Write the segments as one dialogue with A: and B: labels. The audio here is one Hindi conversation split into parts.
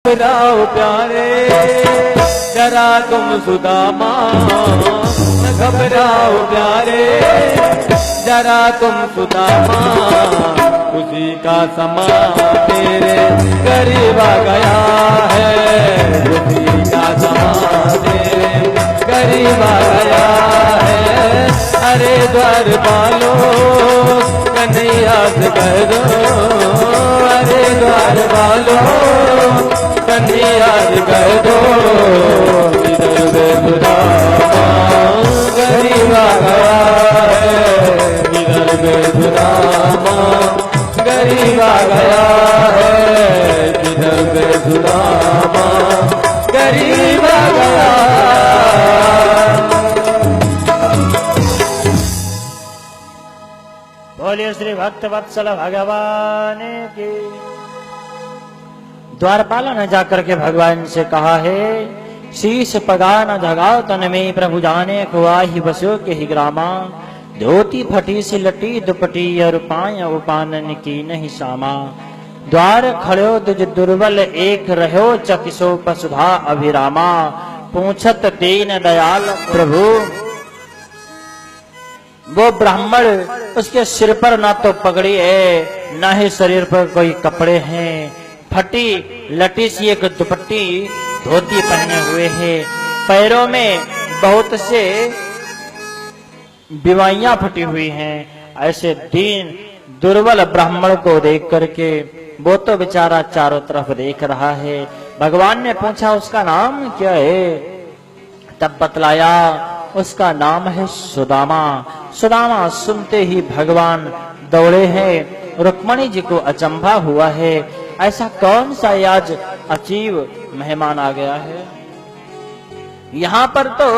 A: घबराओ प्यारे जरा तुम सुदामा, न घबराओ प्यारे जरा तुम सुदामा, उसी का समा तेरे करीब आ गया है, उसी का समा तेरे करीब आ गया है। अरे द्वार पालो कन्हैया से कह दो, अरे द्वार पालो कन्हैया से कह दो, इधर बेसुरामा गरीब आ गया है, इधर बेसुरामा गरीब आ गया है, इधर बेसुरामा गरीब आ गया।
B: बोलिए श्री भक्त वत्सल भगवान की। द्वारपाल ने जाकर के भगवान से कहा है, शीश पगा न जगाओ तन में प्रभु जाने खुआ ही बसो के ही ग्रामा, धोती फटी सी लटी दुपटी और पाय उपानन की नहीं सामा, द्वार खड़ो दुज दुर्बल एक रहो चकिसो पसुधा अभिरामा, पूछत दीन दयाल प्रभु। वो ब्राह्मण, उसके सिर पर ना तो पगड़ी है ना ही शरीर पर कोई कपड़े हैं, फटी लटी सी एक दुपट्टी धोती पहने हुए है, पैरों में बहुत से बीमारियां फटी हुई हैं। ऐसे दीन दुर्बल ब्राह्मण को देख करके वो तो बेचारा चारों तरफ देख रहा है। भगवान ने पूछा उसका नाम क्या है, तब बतलाया उसका नाम है सुदामा। सुदामा सुनते ही भगवान दौड़े हैं। रुक्मणी जी को अचंभा हुआ है, ऐसा कौन सा आज अजीब मेहमान आ गया है। यहाँ पर तो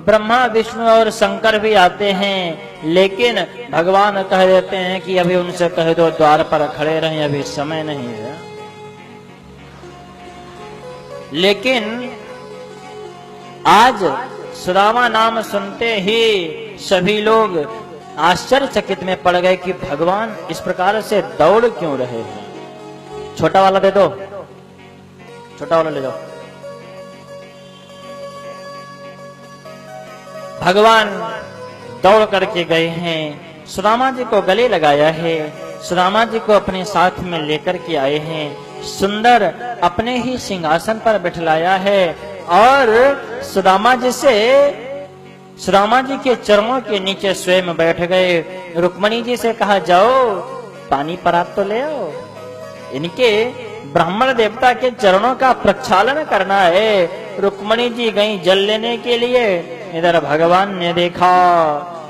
B: ब्रह्मा विष्णु और शंकर भी आते हैं, लेकिन भगवान कह देते हैं कि अभी उनसे कह दो द्वार पर खड़े रहें, अभी समय नहीं है। लेकिन आज सुदामा नाम सुनते ही सभी लोग आश्चर्यचकित में पड़ गए कि भगवान इस प्रकार से दौड़ क्यों रहे हैं। छोटा वाला दे दो, छोटा वाला ले जाओ। भगवान दौड़ करके गए हैं, सुदामा जी को गले लगाया है, सुदामा जी को अपने साथ में लेकर के आए हैं, सुंदर अपने ही सिंहासन पर बिठलाया है और सुदामा जी के चरणों के नीचे स्वयं बैठ गए। रुक्मणी जी से कहा जाओ पानी परात तो ले आओ, इनके ब्राह्मण देवता के चरणों का प्रक्षालन करना है। रुक्मणी जी गई जल लेने के लिए, इधर भगवान ने देखा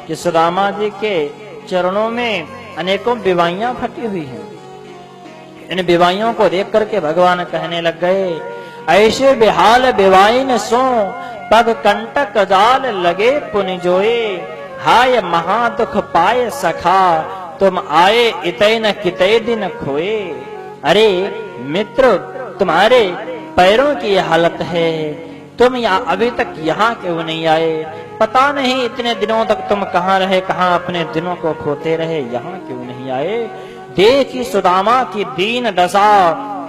B: कि सुदामा जी के चरणों में अनेकों बीमारियां फटी हुई हैं। इन बीमारियों को देख करके भगवान कहने लग गए, ऐसे बेहाल बेवाइन सो पग कंटक जाल लगे पुनि जोए, हाय महादुख पाए सखा तुम आए इतै न कितै दिन खोए। अरे मित्र, तुम्हारे पैरों की यह हालत है, तुम यहाँ अभी तक यहाँ क्यों नहीं आए। पता नहीं इतने दिनों तक तुम कहाँ रहे, कहाँ अपने दिनों को खोते रहे, यहाँ क्यों नहीं आए। देखी सुदामा की दीन दशा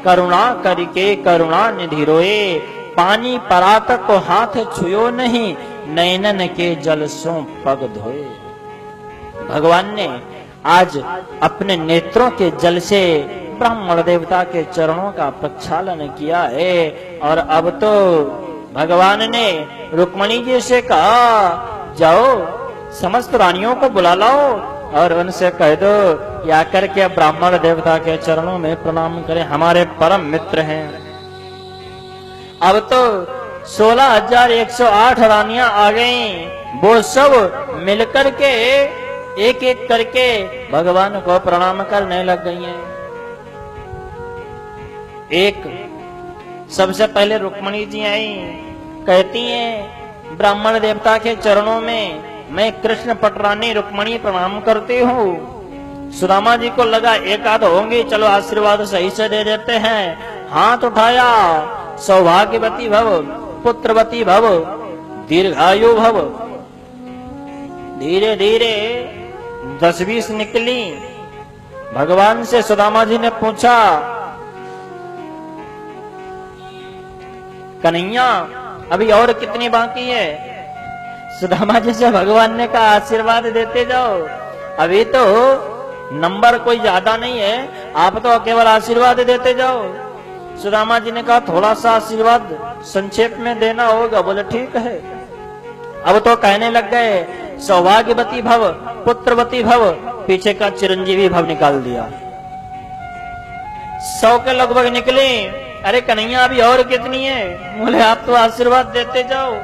B: करुणा करके करुणा निधि रोए, पानी परात को हाथ छुयो नहीं, नैनन के जल सो पग धोए। भगवान ने आज अपने नेत्रों के जल से ब्राह्मण देवता के चरणों का प्रक्षालन किया है। और अब तो भगवान ने रुक्मणी जी से कहा, जाओ समस्त रानियों को बुला लाओ और उनसे कह दो कि आकर के ब्राह्मण देवता के चरणों में प्रणाम करें, हमारे परम मित्र हैं। अब तो 16,108 रानियां आ गईं, वो सब मिलकर के एक एक करके भगवान को प्रणाम करने लग गई हैं। एक सबसे पहले रुक्मणी जी आई, कहती हैं ब्राह्मण देवता के चरणों में मैं कृष्ण पटरानी रुक्मणी प्रणाम करती हूँ। सुदामा जी को लगा एक आध होंगे, चलो आशीर्वाद सही से दे देते हैं। हाथ उठाया, सौभाग्यवती भव, पुत्रवती भव, दीर्घायु भव। धीरे धीरे 10-20 निकली। भगवान से सुदामा जी ने पूछा, कन्हैया अभी और कितनी बाकी है? सुदामा जी से भगवान ने कहा आशीर्वाद देते जाओ, अभी तो नंबर कोई ज्यादा नहीं है, आप तो केवल आशीर्वाद देते जाओ। सुदामा जी ने कहा थोड़ा सा आशीर्वाद संक्षेप में देना होगा। बोले ठीक है। अब तो कहने लग गए सौभाग्यवती भव, पुत्रवती भव, पीछे का चिरंजीवी भव निकाल दिया। 100 के लगभग निकले। अरे कन्हैया अभी और कितनी है? बोले आप तो आशीर्वाद देते जाओ।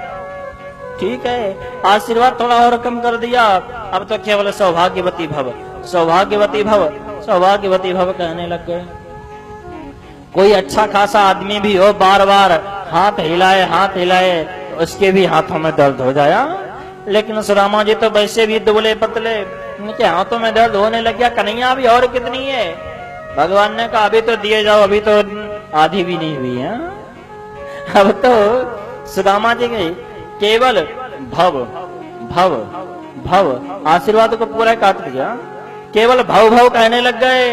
B: ठीक है, आशीर्वाद थोड़ा और कम कर दिया, अब तो केवल सौभाग्यवती भव, सौभाग्यवती भव, सौभाग्यवती भव कहने लग गए। कोई अच्छा खासा आदमी भी हो बार बार हाथ हिलाए तो उसके भी हाथों में दर्द हो जाया। लेकिन सुदामा जी तो वैसे भी दुबले पतले, उनके हाथों में दर्द होने लग गया। कन्हैया अभी और कितनी है? भगवान ने कहा अभी तो दिए जाओ, अभी तो आधी भी नहीं हुई है। अब तो सुदामा जी गई केवल भव भव भव, आशीर्वाद को पूरा काट दिया, केवल भव भव कहने लग गए।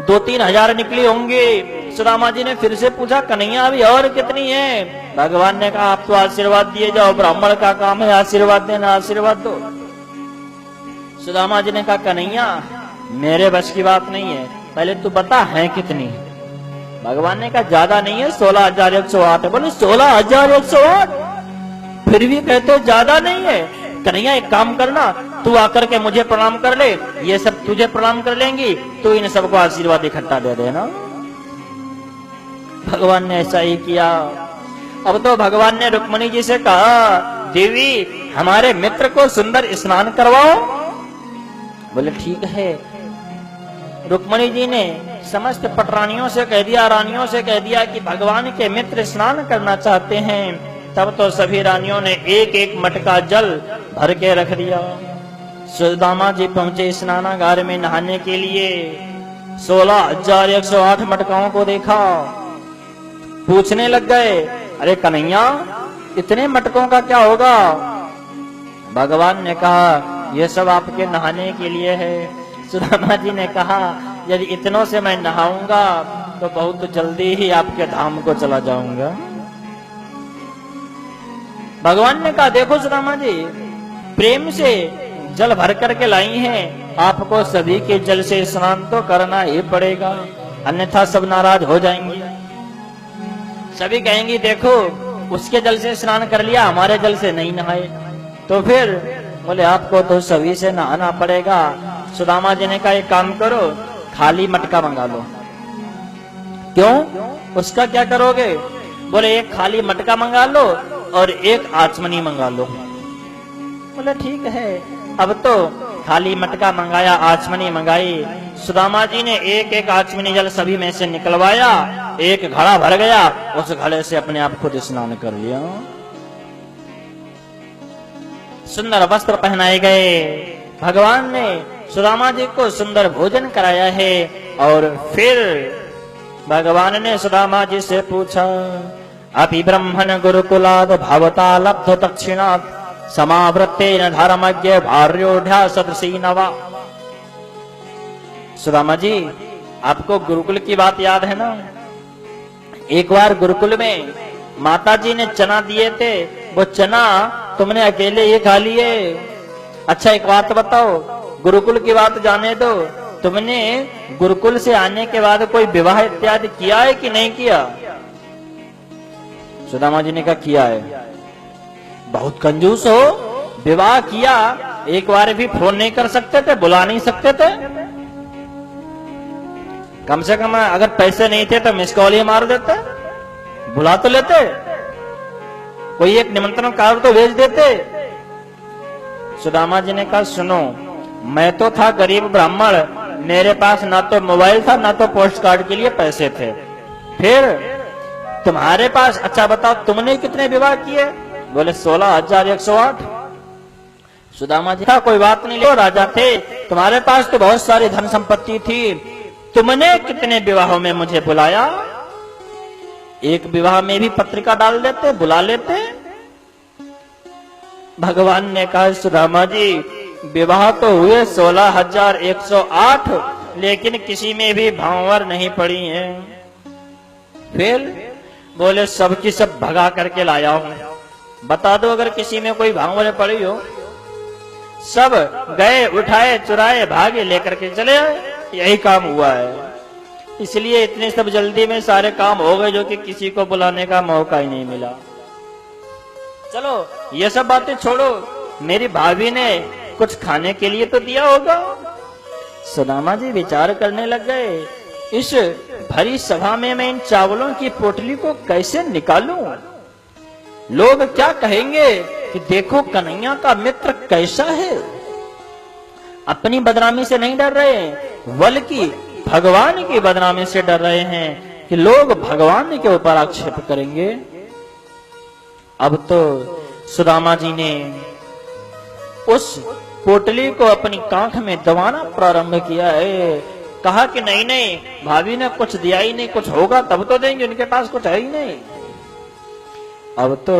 B: 2-3 हजार निकली होंगी। सुदामा जी ने फिर से पूछा कन्हैया अभी और कितनी है? भगवान ने कहा आप तो आशीर्वाद दिए जाओ, ब्राह्मण का काम है आशीर्वाद देना, आशीर्वाद दो। सुदामा जी ने कहा कन्हैया मेरे बस की बात नहीं है, पहले तू बता है कितनी? भगवान ने कहा ज्यादा नहीं है, 16,108 है। बोले 16,108? फिर भी कहते हो ज्यादा नहीं है। कन्हैया एक काम करना, तू आकर के मुझे प्रणाम कर ले, ये सब तुझे प्रणाम कर लेंगी, तो इन सबको आशीर्वाद इकट्ठा दे देना। भगवान ने ऐसा ही किया। अब तो भगवान ने रुक्मणी जी से कहा देवी हमारे मित्र को सुंदर स्नान करवाओ। बोले ठीक है। रुक्मणी जी ने समस्त पटरानियों से कह दिया, रानियों से कह दिया कि भगवान के मित्र स्नान करना चाहते हैं। तब तो सभी रानियों ने एक एक मटका जल भर के रख दिया। सुदामा जी पहुंचे स्नानागार में नहाने के लिए। 16,108 मटकाओं को देखा, पूछने लग गए अरे कन्हैया इतने मटकों का क्या होगा? भगवान ने कहा ये सब आपके नहाने के लिए है। सुदामा जी ने कहा यदि इतनों से मैं नहाऊंगा तो बहुत जल्दी ही आपके धाम को चला जाऊंगा। भगवान ने कहा देखो सुदामा जी प्रेम से जल भर करके लाई हैं, आपको सभी के जल से स्नान तो करना ही पड़ेगा, अन्यथा सब नाराज हो जाएंगे। सभी कहेंगी देखो उसके जल से स्नान कर लिया, हमारे जल से नहीं नहाए। तो फिर बोले आपको तो सभी से नहाना पड़ेगा। सुदामा जी ने कहा एक काम करो खाली मटका मंगा लो। क्यों? उसका क्या करोगे? बोले एक खाली मटका मंगा लो और एक आचमनी मंगा लो। बोले ठीक है। अब तो खाली मटका मंगाया, आचमनी मंगाई। सुदामा जी ने एक एक आचमनी जल सभी में से निकलवाया, एक घड़ा भर गया, उस घड़े से अपने आप खुद स्नान कर लिया। सुंदर वस्त्र पहनाए गए। भगवान ने सुदामा जी को सुंदर भोजन कराया है। और फिर भगवान ने सुदामा जी से पूछा अपि ब्रह्मण गुरुकुलाद भवता लब्ध दक्षिणात् समावृत्तेन धर्मज्ञ भार्योढ़ सदृशीनवा। सुदामा जी आपको गुरुकुल की बात याद है ना? एक बार गुरुकुल में माता जी ने चना दिए थे, वो चना तुमने अकेले ये खा लिए। अच्छा एक बात बताओ, गुरुकुल की बात जाने दो, तुमने गुरुकुल से आने के बाद कोई विवाह इत्यादि किया है कि नहीं किया? सुदामा जी ने कहा किया है। बहुत कंजूस हो, विवाह किया, एक बार भी फोन नहीं कर सकते थे, बुला नहीं सकते थे? कम से कम अगर पैसे नहीं थे तो मिस कॉल ही मार देते, बुला तो लेते, कोई एक निमंत्रण कार्ड तो भेज देते। सुदामा जी ने कहा सुनो मैं तो था गरीब ब्राह्मण, मेरे पास ना तो मोबाइल था ना तो पोस्ट कार्ड के लिए पैसे थे, फिर तुम्हारे पास, अच्छा बताओ तुमने कितने विवाह किए? बोले 16,108। सुदामा जी था कोई बात नहीं, लो राजा थे, तुम्हारे पास तो बहुत सारी धन संपत्ति थी, तुमने कितने विवाहों में मुझे बुलाया? एक विवाह में भी पत्रिका डाल देते, बुला लेते। भगवान ने कहा सुदामा जी विवाह तो हुए 16,108, लेकिन किसी में भी भांवर नहीं पड़ी है। फिर बोले सबकी सब भगा करके लाया हूं। बता दो अगर किसी में कोई भांगड़े पड़ी हो। सब गए, उठाए, चुराए, भागे, लेकर के चले आए। यही काम हुआ है। इसलिए इतने सब जल्दी में सारे काम हो गए जो कि किसी को बुलाने का मौका ही नहीं मिला। चलो ये सब बातें छोड़ो, मेरी भाभी ने कुछ खाने के लिए तो दिया होगा। सुदामा जी विचार करने लग गए, इस भरी सभा में मैं इन चावलों की पोटली को कैसे निकालूं? लोग क्या कहेंगे कि देखो कन्हैया का मित्र कैसा है। अपनी बदनामी से नहीं डर रहे, बल्कि भगवान की बदनामी से डर रहे हैं कि लोग भगवान के ऊपर आक्षेप करेंगे। अब तो सुदामा जी ने उस पोटली को अपनी कांख में दबाना प्रारंभ किया है। कहा कि नहीं नहीं, भाभी ने कुछ दिया ही नहीं, कुछ होगा तब तो देंगे, उनके पास कुछ है ही नहीं। अब तो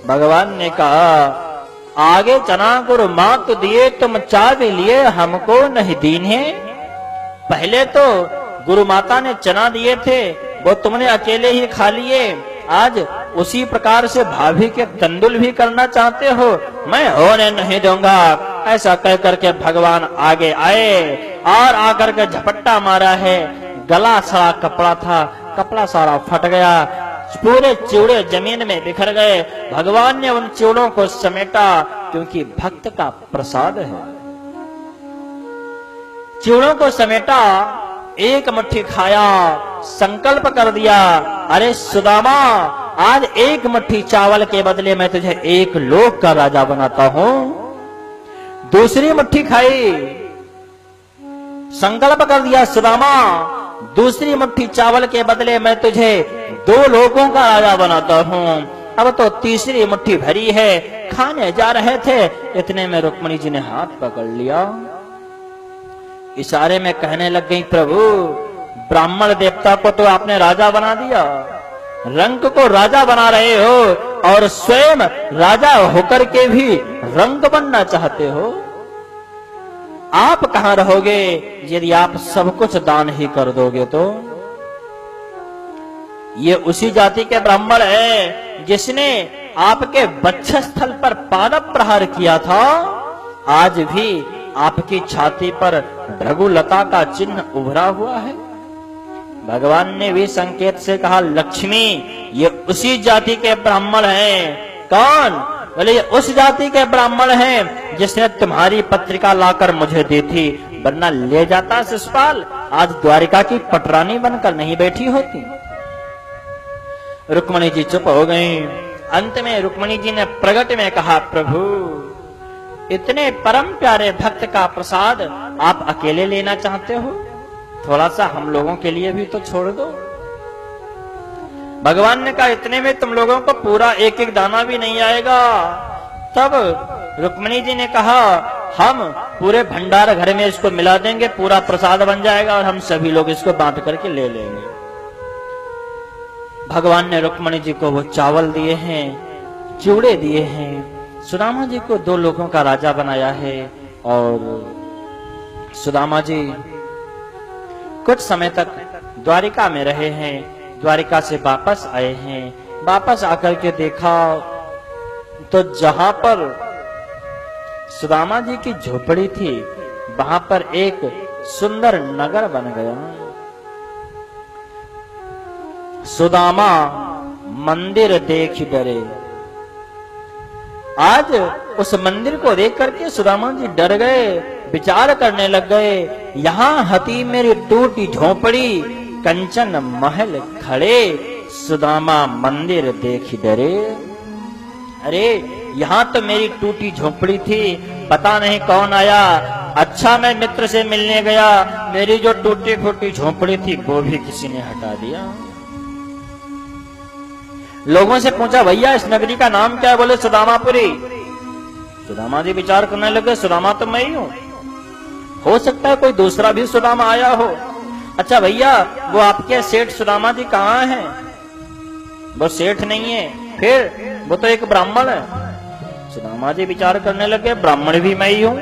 B: भगवान ने कहा, आगे चना गुरु मात दिए तुम चावल लिए, हमको नहीं दीन है। पहले तो गुरु माता ने चना दिए थे, वो तुमने अकेले ही खा लिए। आज उसी प्रकार से भाभी के तंदुल भी करना चाहते हो, मैं होने नहीं दूंगा। ऐसा कह करके भगवान आगे आए और आकर के झपट्टा मारा है। गला सड़ा कपड़ा था, कपड़ा सारा फट गया, पूरे चिवड़े जमीन में बिखर गए। भगवान ने उन चिवड़ों को समेटा, क्योंकि भक्त का प्रसाद है। चिवड़ों को समेटा, एक मुट्ठी खाया, संकल्प कर दिया, अरे सुदामा, आज एक मुट्ठी चावल के बदले मैं तुझे एक लोक का राजा बनाता हूं। दूसरी मुट्ठी खाई, संकल्प कर दिया, सुदामा, दूसरी मुट्ठी चावल के बदले मैं तुझे 2 लोगों का राजा बनाता हूं। अब तो तीसरी मुट्ठी भरी है, खाने जा रहे थे, इतने में रुक्मणी जी ने हाथ पकड़ लिया। इशारे में कहने लग गई, प्रभु, ब्राह्मण देवता को तो आपने राजा बना दिया, रंक को राजा बना रहे हो और स्वयं राजा होकर के भी रंक बनना चाहते हो। आप कहां रहोगे यदि आप सब कुछ दान ही कर दोगे तो? ये उसी जाति के ब्राह्मण है जिसने आपके वक्षस्थल पर पादप प्रहार किया था। आज भी आपकी छाती पर भृगुलता का चिन्ह उभरा हुआ है। भगवान ने भी संकेत से कहा, लक्ष्मी, ये उसी जाति के ब्राह्मण हैं। कौन? बोले, ये उस जाति के ब्राह्मण हैं जिसने तुम्हारी पत्रिका लाकर मुझे दी थी, वरना ले जाता शिशुपाल, आज द्वारिका की पटरानी बनकर नहीं बैठी होती। रुक्मणी जी चुप हो गई। अंत में रुक्मणी जी ने प्रगट में कहा, प्रभु, इतने परम प्यारे भक्त का प्रसाद आप अकेले लेना चाहते हो? थोड़ा सा हम लोगों के लिए भी तो छोड़ दो। भगवान ने कहा, इतने में तुम लोगों को पूरा एक एक दाना भी नहीं आएगा। तब रुक्मणी जी ने कहा, हम पूरे भंडार घर में इसको मिला देंगे, पूरा प्रसाद बन जाएगा और हम सभी लोग इसको बांट करके ले लेंगे। भगवान ने रुक्मणी जी को वो चावल दिए हैं, चिवड़े दिए हैं। सुदामा जी को 2 लोगों का राजा बनाया है और सुदामा जी कुछ समय तक द्वारिका में रहे हैं। द्वारिका से वापस आए हैं। वापस आकर के देखा तो जहां पर सुदामा जी की झोपड़ी थी, वहां पर एक सुंदर नगर बन गया। सुदामा मंदिर देख डरे। आज उस मंदिर को देख करके सुदामा जी डर गए, विचार करने लग गए, यहाँ हती मेरी टूटी झोपड़ी, कंचन महल खड़े, सुदामा मंदिर देख डरे। अरे यहाँ तो मेरी टूटी झोपड़ी थी, पता नहीं कौन आया। अच्छा मैं मित्र से मिलने गया, मेरी जो टूटी फूटी झोपड़ी थी वो भी किसी ने हटा दिया। लोगों से पूछा, भैया इस नगरी का नाम क्या है? बोले सुदामापुरी। सुदामा जी विचार करने लगे, सुदामा तो मैं ही हूं, हो सकता है कोई दूसरा भी सुदामा आया हो। अच्छा भैया, वो आपके सेठ सुदामा जी कहाँ हैं? वो सेठ नहीं है, फिर वो तो एक ब्राह्मण है। सुदामा जी विचार करने लगे, ब्राह्मण भी मैं ही हूं।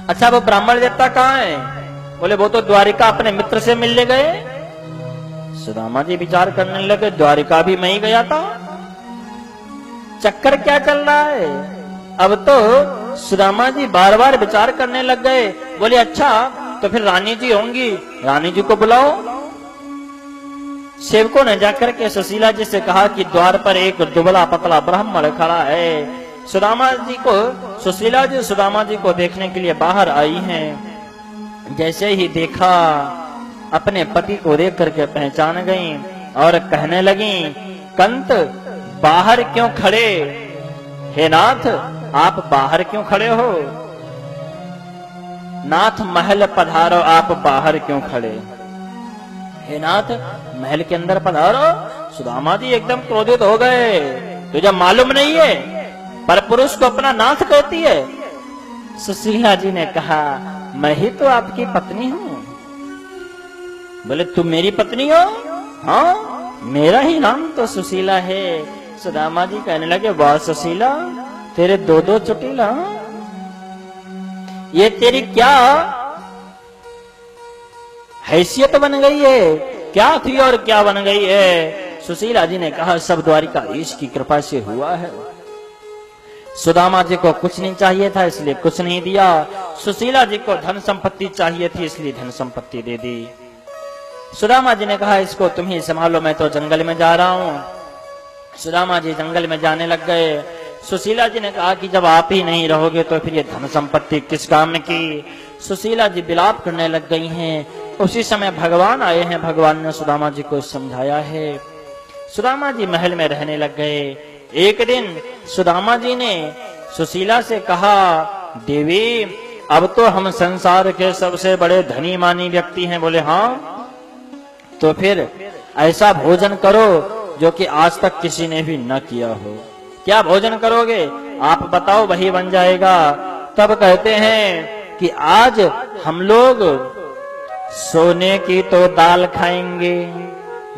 B: अच्छा वो ब्राह्मण देवता कहाँ है? बोले वो तो द्वारिका अपने मित्र से मिलने गए। सुदामा जी विचार करने लगे, द्वारिका भी मैं ही गया था, चक्कर क्या चल रहा है। अब तो सुदामा जी बार बार विचार करने लग गए। बोले अच्छा तो फिर रानी जी होंगी, रानी जी को बुलाओ। सेवकों ने जाकर के सुशीला जी से कहा कि द्वार पर एक दुबला पतला ब्राह्मण खड़ा है। सुदामा जी को सुशीला जी सुदामा जी को देखने के लिए बाहर आई हैं। जैसे ही देखा, अपने पति को देख करके पहचान गई और कहने लगी, कंत बाहर क्यों खड़े? हे नाथ, आप बाहर क्यों खड़े हो? नाथ महल पधारो, आप बाहर क्यों खड़े? हे नाथ महल के अंदर पधारो। सुदामा जी एकदम क्रोधित हो गए। तुझे मालूम नहीं है पर पुरुष को अपना नाथ कहती है? सुशीला जी ने कहा, मैं ही तो आपकी पत्नी हूँ। बोले तुम मेरी पत्नी हो? हाँ, मेरा ही नाम तो सुशीला है। सुदामा जी कहने लगे, वाह सुशीला, तेरे दो दो चुटीला, ये तेरी क्या हैसियत बन गई है? क्या थी और क्या बन गई है? सुशीला जी ने कहा, सब द्वारिकाधीश की कृपा से हुआ है। सुदामा जी को कुछ नहीं चाहिए था इसलिए कुछ नहीं दिया। सुशीला जी को धन संपत्ति चाहिए थी इसलिए धन संपत्ति दे दी। सुदामा जी ने कहा, इसको तुम ही संभालो, मैं तो जंगल में जा रहा हूँ। सुदामा जी जंगल में जाने लग गए। सुशीला जी ने कहा कि जब आप ही नहीं रहोगे तो फिर ये धन संपत्ति किस काम की? सुशीला जी विलाप करने लग गई हैं। उसी समय भगवान आए हैं। भगवान ने सुदामा जी को समझाया है। सुदामा जी महल में रहने लग गए। एक दिन सुदामा जी ने सुशीला से कहा, देवी अब तो हम संसार के सबसे बड़े धनी मानी व्यक्ति हैं। बोले हाँ, तो फिर ऐसा भोजन करो जो कि आज तक किसी ने भी न किया हो। क्या भोजन करोगे? आप बताओ, वही बन जाएगा। तब कहते हैं कि आज हम लोग सोने की तो दाल खाएंगे,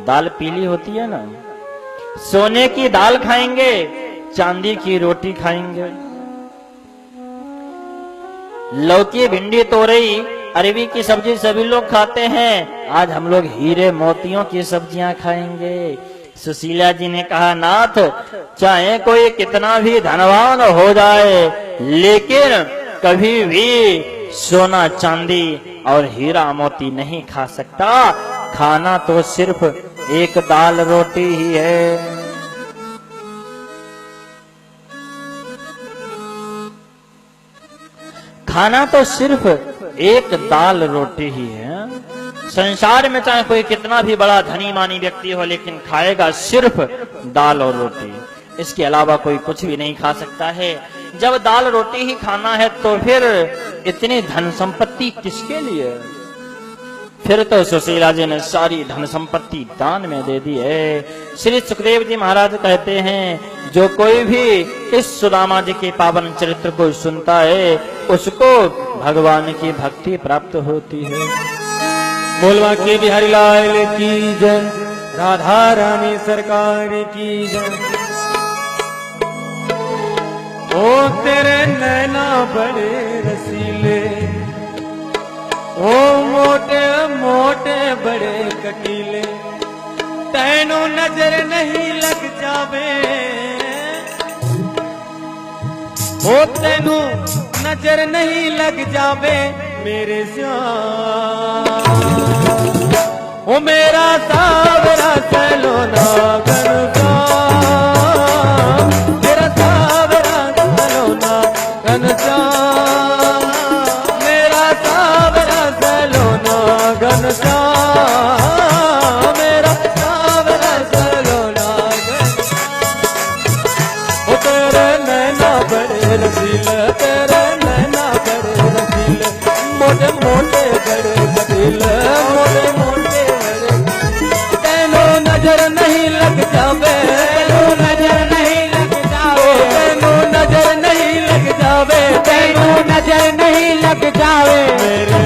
B: दाल पीली होती है ना, सोने की दाल खाएंगे, चांदी की रोटी खाएंगे, लौकी भिंडी तोरई अरबी की सब्जी सभी लोग खाते हैं, आज हम लोग हीरे मोतियों की सब्जियां खाएंगे। सुशीला जी ने कहा, नाथ चाहे कोई कितना भी धनवान हो जाए लेकिन कभी भी सोना चांदी और हीरा मोती नहीं खा सकता। खाना तो सिर्फ एक दाल रोटी ही है। खाना तो सिर्फ एक दाल रोटी ही है। संसार में चाहे कोई कितना भी बड़ा धनी मानी व्यक्ति हो लेकिन खाएगा सिर्फ दाल और रोटी, इसके अलावा कोई कुछ भी नहीं खा सकता है। जब दाल रोटी ही खाना है तो फिर इतनी धन संपत्ति किसके लिए? फिर तो सुशीला जी ने सारी धन संपत्ति दान में दे दी है। श्री सुखदेव जी महाराज कहते हैं, जो कोई भी इस सुदामा जी के पावन चरित्र को सुनता है उसको भगवान की भक्ति प्राप्त होती है।
A: बोलवा के बिहारी लाल की जय, राधा रानी सरकार की जय। ओ तेरे नैना बड़े रसीले, ओ मोटे मोटे बड़े कटीले, तैनू नजर नहीं लग जावे, ओ तैनू नजर नहीं लग जावे मेरे श्याम। ओ मेरा सावरा सलोना घनश्याम, मेरा सावरा सलोना घनश्याम, मेरा सावरा सलोना घनश्याम, मेरा सावरा सलोना घनश्याम। ओ तेरे नैना बड़े रसीले, तेरे नैना बड़े रसीले, मोटे मोटे बड़े कटीले, मोटे मोटे बड़े, तैनू नजर नहीं लग जावे, तैनू नजर नहीं लग जावे, तैनू नजर नहीं लग जावे, तैनू नजर नहीं लग जावे मेरे